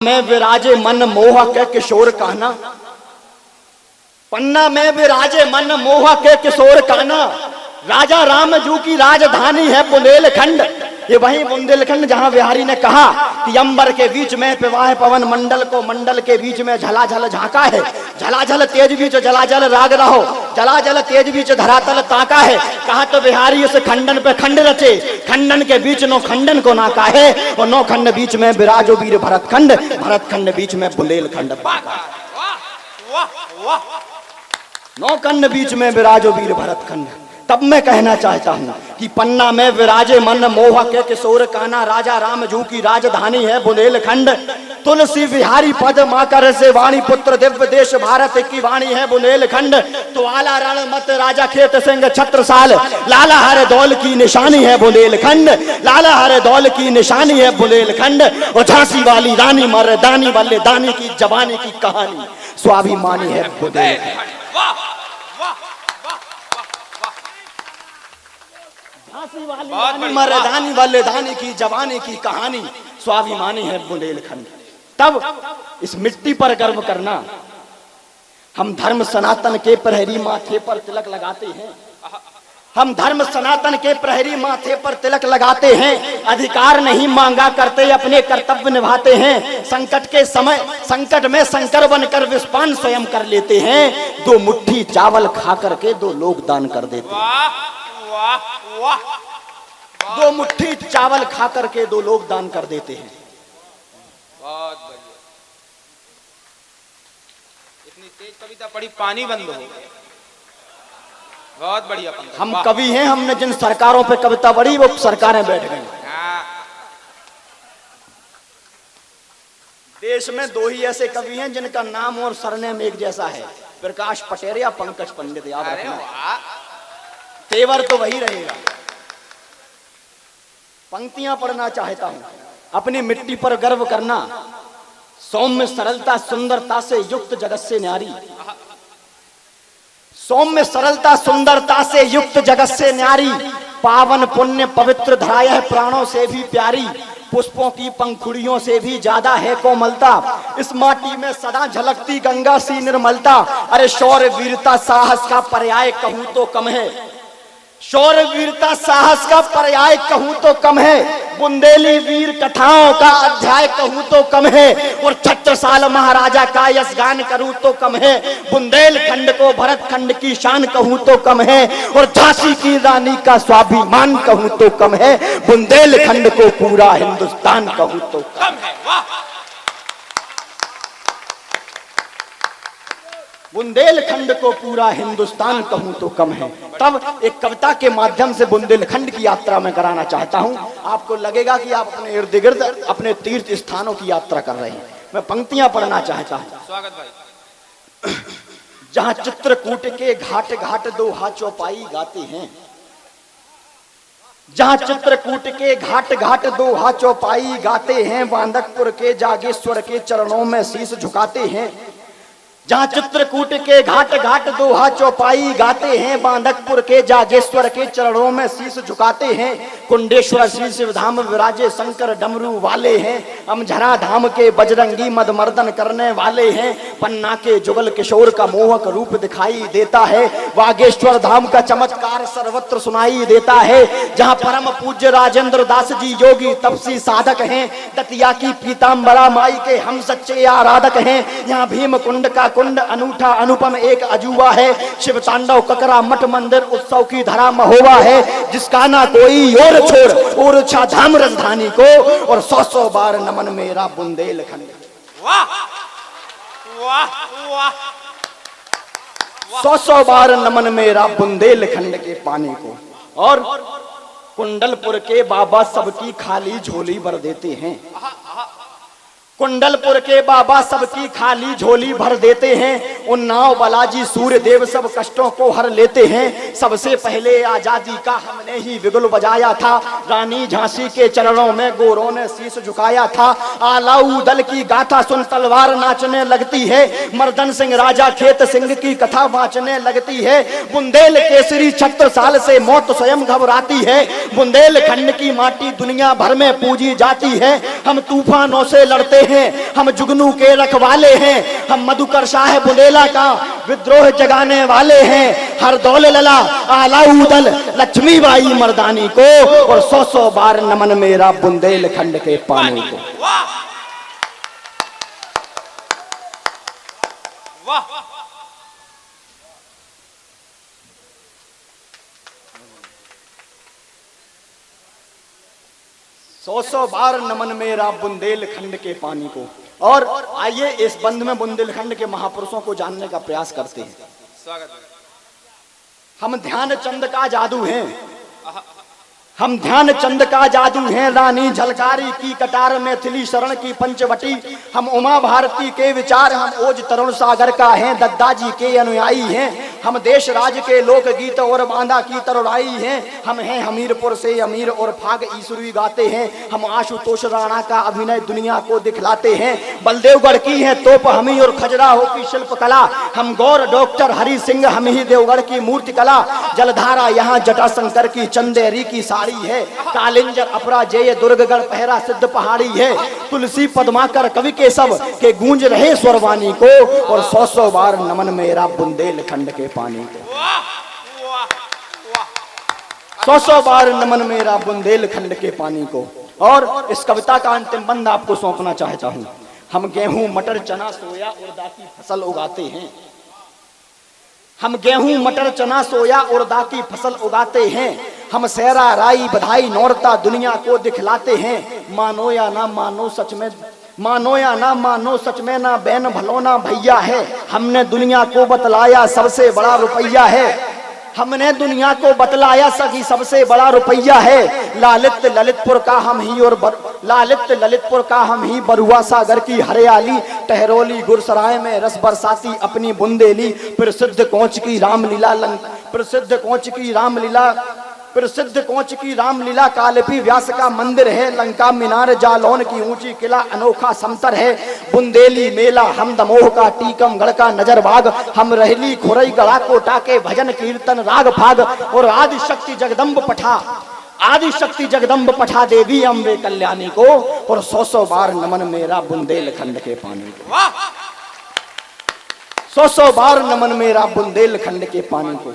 में विराजे मन मोह के किशोर कान्हा, पन्ना में विराजे मन मोह के किशोर कान्हा। राजा रामजू की राजधानी है बुंदेलखंड। ये वही बुंदेलखंड जहां बिहारी ने कहा कि अंबर के बीच में पिवाह पवन मंडल को, मंडल के बीच में झलाझल झांका है। झलाझल तेज बीच जलाजल राग रहो, जलाजल तेज बीच धरातल ताका है। कहा तो बिहारी उस खंडन पे खंड रचे, खंडन के बीच नो खंडन को नाका है। और नौ खंड बीच में विराजो वीर भरतखंड, भरतखंड बीच में बुंदेलखंड। नौ खंड बीच में विराजो वीर भरतखंड। तब मैं कहना चाहता हूँ कि पन्ना में विराजे मन मोह के किशोर कान्हा। राजा रामजू की राजधानी है बुंदेलखंड। तुलसी बिहारी पद माकर से वाणी, पुत्र दिव्य देश भारत की वाणी है बुंदेलखंड। तो आला रण मत राजा खेत सिंह छत्रसाल, लाला हर दौल की निशानी है बुंदेलखंड। लाला हर दौल की निशानी है बुंदेलखंड। और झांसी वाली रानी मर्दानी वाले दानी की जवानी की कहानी स्वाभिमानी है बुंदेलखंड। झांसी वाली रानी मर्दानी वाले दानी की जवानी की कहानी स्वाभिमानी है बुंदेलखंड। तब इस मिट्टी पर गर्व करना। हम धर्म सनातन के प्रहरी माथे पर तिलक लगाते हैं। हम धर्म सनातन के प्रहरी माथे पर तिलक लगाते हैं। अधिकार नहीं मांगा करते, अपने कर्तव्य निभाते हैं। संकट के समय संकट में शंकर बनकर विस्पान स्वयं कर लेते हैं। दो मुट्ठी चावल खा करके दो लोग दान कर देते हैं। दो मुट्ठी चावल खा करके दो लोग दान कर देते हैं। बहुत बढ़िया। इतनी तेज कविता पढ़ी पानी बंद हो गया। बहुत बढ़िया। हम कवि हैं, हमने जिन सरकारों पे कविता पढ़ी वो सरकारें बैठ गई। देश में दो ही ऐसे कवि हैं जिनका नाम और सरनेम एक जैसा है, प्रकाश पटेल या पंकज पंडित। याद रखना, तेवर तो वही रहेगा। पंक्तियां पढ़ना चाहता हूं। अपनी मिट्टी पर गर्व करना। सौम्य सरलता सुंदरता से युक्त जगत से न्यारी। सौम्य सरलता सुंदरता से युक्त जगत से न्यारी। पावन पुण्य पवित्र धरा है प्राणों से भी प्यारी। पुष्पों की पंखुड़ियों से भी ज्यादा है कोमलता। इस माटी में सदा झलकती गंगा सी निर्मलता। अरे शौर्य वीरता साहस का पर्याय कहूं तो कम है। शौर्य वीरता साहस का पर्याय कहूं तो कम है। बुंदेली वीर कथाओं का अध्याय कहूं तो कम है। और छत्रसाल महाराजा का यशगान करूं तो कम है। बुंदेलखंड को भरतखंड की शान कहूं तो कम है। और झांसी की रानी का स्वाभिमान कहूं तो कम है। बुंदेलखंड को पूरा हिंदुस्तान कहूं तो कम है। बुंदेलखंड को पूरा हिंदुस्तान कहूं तो कम है। तब एक कविता के माध्यम से बुंदेलखंड की यात्रा में कराना चाहता हूं। आपको लगेगा कि आप अपने इर्द गिर्द अपने तीर्थ स्थानों की यात्रा कर रहे हैं। मैं पंक्तियां पढ़ना चाहता हूं। स्वागत भाई। जहां चित्रकूट के घाट घाट दोहा चौपाई गाते हैं। जहां चित्रकूट के घाट घाट दोहा चौपाई गाते हैं। बांदकपुर के जागेश्वर के चरणों में शीश झुकाते हैं। जहां चित्रकूट के घाट घाट दोहा चौपाई गाते हैं। बांदकपुर के जागेश्वर के चरणों में शीश झुकाते हैं। कुंडेश्वर श्री शिवधाम विराजे शंकर डमरू वाले हैं। अमझरा धाम के बजरंगी मदमर्दन करने वाले हैं। पन्ना के जुगल किशोर का मोहक रूप दिखाई देता है। बागेश्वर धाम का चमत्कार सर्वत्र सुनाई देता है। जहां परम पूज्य राजेंद्र दास जी योगी तपसी साधक हैं। दतिया की पीताम्बरा माई के हम सच्चे आराधक हैं। यहाँ भीम कुंड का कुंड अनूठा अनुपम एक अजूबा है। शिव तांडव ककरा मठ मंदिर उत्सव की धरा महोबा है। जिसका ना कोई और छोड़ और अच्छा धाम राजधानी को। और 100 बार नमन मेरा बुंदेलखंड। वाह वाह वाह। 100 बार नमन मेरा बुंदेलखंड के पानी को। और कुंडलपुर के बाबा सबकी खाली झोली भर देते हैं। कुंडलपुर के बाबा सबकी खाली झोली भर देते हैं। उन्नाव बालाजी सूर्य देव सब कष्टों को हर लेते हैं। सबसे पहले आजादी का हमने ही बिगुल बजाया था। रानी झांसी के चरणों में गोरों ने शीश झुकाया था। आलाऊ दल की गाथा सुन तलवार नाचने लगती है। मर्दन सिंह राजा खेत सिंह की कथा वाचने लगती है। बुंदेल केसरी छत्रसाल से मौत स्वयं घबराती है। बुंदेलखंड की माटी दुनिया भर में पूजी जाती है। हम तूफानों से लड़ते हैं, हम जुगनू के रखवाले हैं, हम मधुकर शाह बुंदेला का विद्रोह जगाने वाले हैं। हर दौल लला आलाउदल लक्ष्मीबाई मर्दानी को, और 100 बार नमन मेरा बुंदेलखंड के पानी को। वाह वाह 100 बार नमन मेरा बुंदेलखंड के पानी को। और आइए इस बंद में बुंदेलखंड के महापुरुषों को जानने का प्रयास करते हैं। स्वागत है। हम ध्यानचंद का जादू हैं, हम ध्यानचंद का जादू हैं, रानी झलकारी की कटार मैथिली शरण की पंचवटी, हम उमा भारती के विचार, हम ओज तरुण सागर का हैं, दद्दाजी के अनुयायी हैं, हम देश राज के लोकगीत और बांधा की तरुणाई हैं, हम हैं हमीरपुर से अमीर और फाग ईश्वरी गाते हैं, हम आशुतोष राणा का अभिनय दुनिया को दिखलाते हैं, बलदेवगढ़ की है तोप हमी और खजुराहो की शिल्प कला, हम गौर डॉक्टर हरि सिंह हम ही देवगढ़ की मूर्ति कला, जलधारा यहाँ जटाशंकर की चंदेरी की साड़ी है, कालिंजर अपराजेय दुर्गगढ़ पहरा सिद्ध पहाड़ी है, तुलसी पद्माकर कवि के सब के गूंज रहे स्वरवाणी को, और 100 बार नमन मेरा बुंदेलखंड के पानी को। 100 बार नमन मेरा बुंदेलखंड के पानी को। और इस कविता का अंतिम बंद आपको सौंपना चाहता हूं। हम गेहूं मटर चना सोया उड़दा की फसल उगाते हैं, हम गेहूं मटर चना सोया उड़दा की फसल उगाते हैं, हम सेरा राई बधाई नौरता दुनिया को दिखलाते हैं, मानो या ना मानो सच में, मानो या ना मानो सच में ना बहन भलो ना भैया है, हमने दुनिया को बतलाया सबसे बड़ा रुपया है, हमने दुनिया को बतलाया सकी सबसे बड़ा रुपया है, लालित ललितपुर का हम ही और लालित ललितपुर का हम ही, बरुआ सागर की हरियाली, टहरोली गुरसराय में रस बरसाती अपनी बुंदेली, प्रसिद्ध कोंच की रामलीला प्रसिद्ध कोंच की रामलीला, प्रसिद्ध कोंच की रामलीला, कालपी व्यास का मंदिर है, लंका मीनार जालौन की ऊंची किला अनोखा समतर है, बुंदेली मेला हम दमोह का टीकमगढ़ का नजरबाग, हम रहली खुरई गढ़ा कोटा के भजन कीर्तन राग भाग, और आदि शक्ति जगदम्ब पठा, आदि शक्ति जगदम्ब पठा देवी अम्बे कल्याणी को, और 100 बार नमन मेरा बुंदेलखंड के पानी को। 100 बार नमन मेरा बुंदेलखंड के पानी को।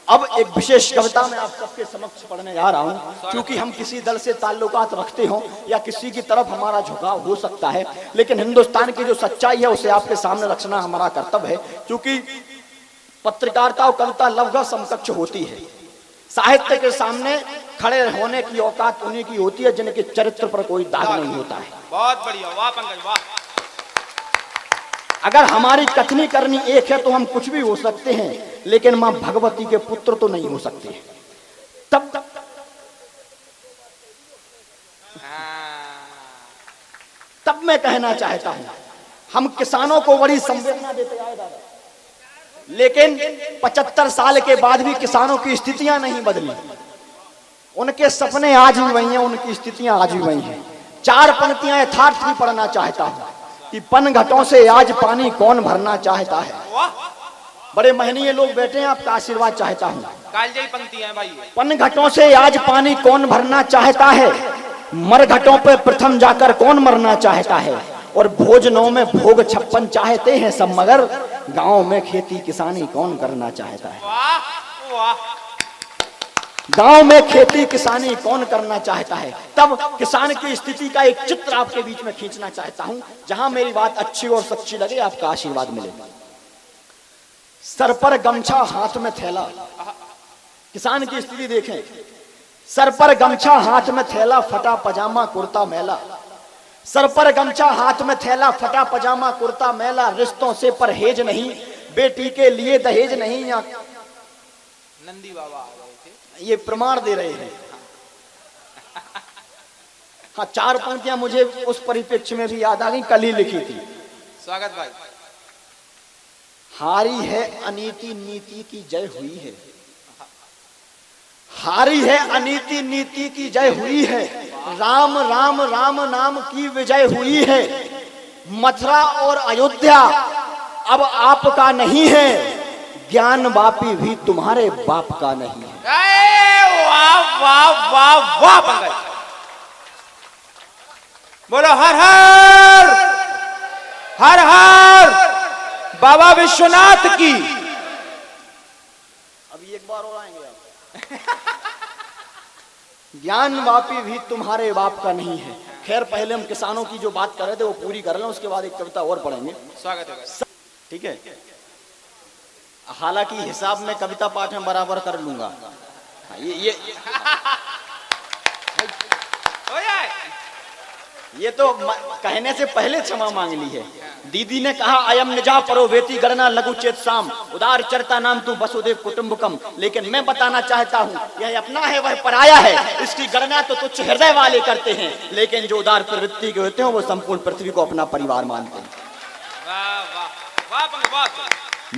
अब एक विशेष कविता मैं आप सबके समक्ष पढ़ने जा रहा हूं। क्योंकि हम किसी दल से ताल्लुकात रखते हो या किसी की तरफ हमारा झुकाव हो सकता है, लेकिन हिंदुस्तान की जो सच्चाई है उसे आपके सामने रखना हमारा कर्तव्य है। क्योंकि पत्रकारिता और कविता लवगह समकक्ष होती है। साहित्य के सामने खड़े होने की औकात उन्हीं की होती है जिनके चरित्र पर कोई दाग नहीं होता है। बहुत बढ़िया, वाह पंकज वाह। अगर हमारी कथनी करनी एक है तो हम कुछ भी हो सकते हैं, लेकिन मां भगवती के पुत्र तो नहीं हो सकते। तब मैं कहना चाहता हूं, हम किसानों को बड़ी संवेदना देते आए दादा, लेकिन 75 साल के बाद भी किसानों की स्थितियां नहीं बदली। उनके सपने आज भी वही हैं, उनकी स्थितियां आज भी वही हैं। 4 पंक्तियां यथार्थ भी पढ़ना चाहता हूं कि पन घटों से आज पानी कौन भरना चाहता है। बड़े महनीय लोग बैठे हैं, आपका आशीर्वाद चाहता हूँ। कालजयी पंक्ति है भाई। पन घटों से आज पानी कौन भरना चाहता है, मर घटों पे प्रथम जाकर कौन मरना चाहता है, और भोजनों में भोग 56 चाहते हैं सब, मगर गांव में खेती किसानी कौन करना चाहता है। वाह वाह। गांव में खेती किसानी कौन करना चाहता है। तब किसान की स्थिति का एक चित्र आपके बीच में खींचना चाहता हूं, जहां मेरी बात अच्छी और सच्ची लगे, आपका आशीर्वाद मिले। सर पर गमछा हाथ में थैला, किसान की स्थिति देखें। सर पर गमछा हाथ में थैला, फटा पजामा कुर्ता मैला, सर पर गमछा हाथ में थैला, फटा पजामा कुर्ता मैला, रिश्तों से परहेज नहीं, बेटी के लिए दहेज नहीं। या नंदी बाबा ये प्रमाण दे रहे हैं। हाँ, 4 पंक्तियां मुझे उस परिप्रेक्ष्य में भी याद आ गई, कल ही लिखी थी। स्वागत भाई। हारी है अनीति नीति की जय हुई है, हारी है अनीति नीति की जय हुई है, राम राम राम नाम की विजय हुई है, मथुरा और अयोध्या अब आपका नहीं है, ज्ञान वापी भी तुम्हारे बाप का नहीं है। वाह वाह वाह वाह पंकज, बोलो हर हर हर हर बाबा विश्वनाथ की। अभी एक बार और आएंगे आप। ज्ञान वापी भी तुम्हारे बाप का नहीं है। खैर पहले हम किसानों की जो बात कर रहे थे वो पूरी कर लें, उसके बाद एक कविता और पढ़ेंगे। स्वागत है। ठीक है, हालांकि हिसाब में कविता पाठ में बराबर कर लूंगा। ये ये तो कहने से पहले क्षमा मांग ली है। दीदी ने कहा अयम निजा परो वेती गणना लघु चेत साम उदार चरता नाम तू वसुदेव कुटुंबकम। लेकिन मैं बताना चाहता हूँ यह अपना है वह पराया है, इसकी गणना तो तुच्छ हृदय वाले करते हैं, लेकिन जो उदार प्रवृत्ति के होते हैं वो संपूर्ण पृथ्वी को अपना परिवार मानते हैं।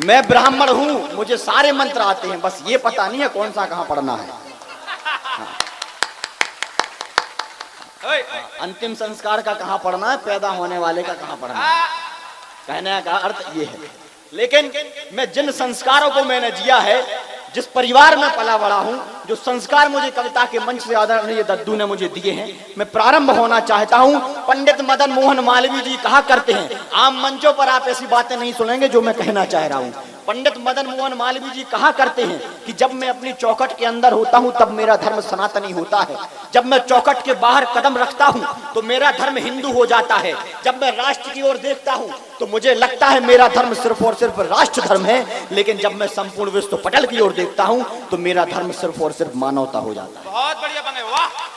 मैं ब्राह्मण हूँ, मुझे सारे मंत्र आते हैं, बस ये पता नहीं है कौन सा कहाँ पढ़ना है। अंतिम संस्कार का कहाँ पढ़ना है, पैदा होने वाले का कहाँ पढ़ना है, कहने का अर्थ ये है। लेकिन मैं जिन संस्कारों को मैंने जिया है, जिस परिवार में पला बड़ा हूं, जो संस्कार मुझे कविता के मंच से आदरणीय दद्दू ने मुझे दिए हैं, मैं प्रारंभ होना चाहता हूं। पंडित मदन मोहन मालवीय जी कहा करते हैं, आम मंचों पर आप ऐसी बातें नहीं सुनेंगे जो मैं कहना चाह रहा हूं। पंडित मदन मोहन मालवीय जी कहा करते हैं कि जब मैं अपनी चौखट के अंदर होता हूं तब मेरा धर्म सनातनी होता है, जब मैं चौखट के बाहर कदम रखता हूं तो मेरा धर्म हिंदू हो जाता है, जब मैं राष्ट्र की ओर देखता हूं तो मुझे लगता है मेरा धर्म सिर्फ और सिर्फ राष्ट्र धर्म है, लेकिन जब मैं संपूर्ण विश्व पटल की ओर देखता हूं तो मेरा धर्म सिर्फ और सिर्फ मानवता हो जाता है। बहुत बढ़िया बने, वाह।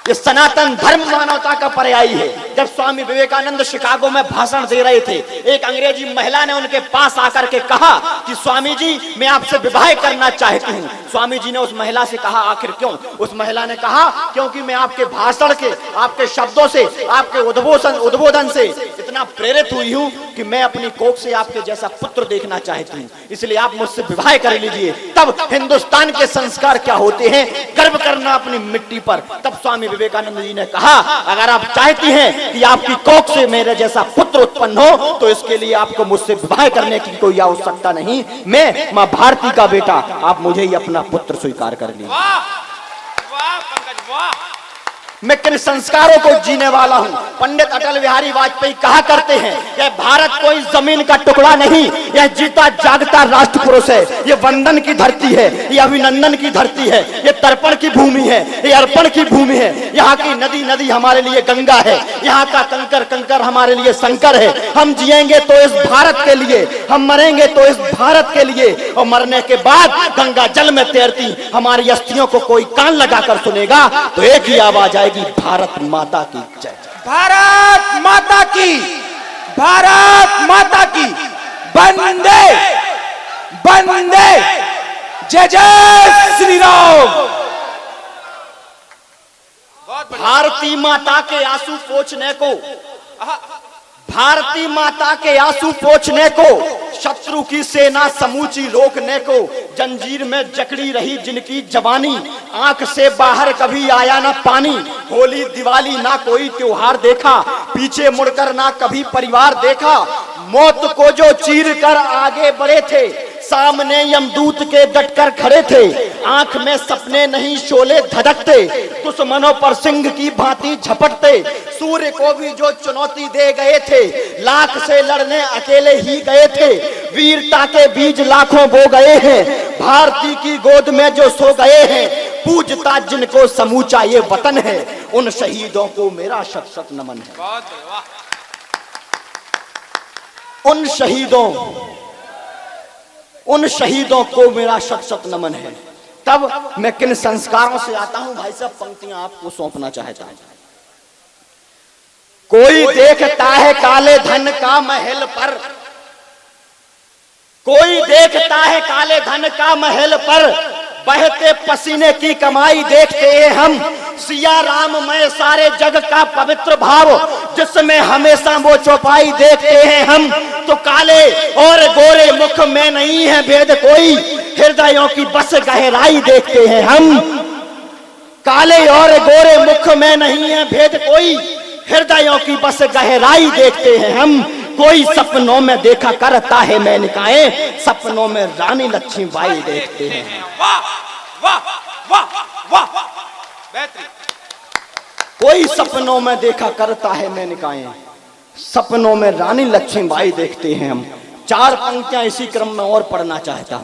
ये सनातन धर्म मानवता का पर्यायी है। जब स्वामी विवेकानंद शिकागो में भाषण दे रहे थे, एक अंग्रेजी महिला ने उनके पास आकर के कहा कि स्वामी जी मैं आपसे विवाह करना चाहती हूँ। स्वामी जी ने उस महिला से कहा आखिर क्यों? उस महिला ने कहा क्योंकि मैं आपके भाषण के, आपके शब्दों से, आपके उद्बोधन से इतना प्रेरित हुई हूँ कि मैं अपनी कोख से आपके जैसा पुत्र देखना चाहती हूँ, इसलिए आप मुझसे विवाह कर लीजिए। तब हिंदुस्तान के संस्कार क्या होते हैं, गर्व करना अपनी मिट्टी पर। तब स्वामी विवेकानंद जी ने कहा अगर आप चाहती हैं कि आपकी कोख से मेरे जैसा पुत्र उत्पन्न हो तो इसके लिए आपको मुझसे विवाह करने की कोई आवश्यकता नहीं, मैं मां भारती का बेटा, आप मुझे ही अपना पुत्र स्वीकार कर लीजिए। वाह वाह पंकज वाह। मैं किन संस्कारों को जीने वाला हूँ। पंडित अटल बिहारी वाजपेयी कहा करते हैं यह भारत कोई जमीन का टुकड़ा नहीं, यह जीता जागता राष्ट्र पुरुष है, ये वंदन की धरती है, ये अभिनंदन की धरती है, ये तर्पण की भूमि है, ये अर्पण की भूमि है। यहाँ की नदी नदी हमारे लिए गंगा है, यहाँ का कंकर कंकर हमारे लिए शंकर है। हम जिएंगे तो इस भारत के लिए, हम मरेंगे तो इस भारत के लिए, और मरने के बाद गंगा जल में तैरती हमारी अस्थियों को कोई कान लगाकर सुनेगा तो एक ही आवाज आएगी, भारत माता की जय। भारत माता की, भारत माता की, वंदे वंदे, जय जय श्री राम। भारती माता के आंसू पोंछने को, भारती माता के आंसू पोंछने को, शत्रु की सेना समूची रोकने को, जंजीर में जकड़ी रही जिनकी जवानी, आंख से बाहर कभी आया ना पानी। होली दिवाली ना कोई त्योहार देखा, पीछे मुड़कर ना कभी परिवार देखा। मौत को जो चीर कर आगे बढ़े थे, सामने यमदूत के डटकर खड़े थे। आंख में सपने नहीं शोले धधकते, दुश्मनों पर सिंह की भांति झपटते। सूर्य को भी जो चुनौती दे गए थे, लाख से लड़ने अकेले ही गए थे। वीरता के बीज लाखों बो गए हैं, भारती की गोद में जो सो गए हैं। पूजता जिनको समूचा ये वतन है, उन शहीदों को मेरा शत शत नमन है। उन शहीदों को मेरा शत शत नमन है। तब मैं किन संस्कारों से आता हूं भाई साहब, पंक्तियां आपको सौंपना चाहता हूं। कोई देखता है काले धन का महल पर, कोई देखता है काले धन का महल पर, बहते पसीने की कमाई देखते हैं हम। सिया राम में सारे जग का पवित्र भाव, जिसमें हमेशा वो चौपाई देखते हैं हम। तो काले और गोरे मुख में नहीं है भेद कोई, हृदयों की बस गहराई देखते हैं हम। काले और गोरे मुख में नहीं है भेद कोई, हृदयों की बस गहराई देखते हैं हम। कोई सपनों में देखा करता है मेनकाएं, सपनों में रानी लक्ष्मीबाई देखते हैं। वाह वाह वाह वाह, बेहतरीन। कोई सपनों में देखा करता है मेनकाएं, सपनों में रानी लक्ष्मीबाई देखते हैं हम। चार पंक्तियां इसी क्रम में और पढ़ना चाहता हूं।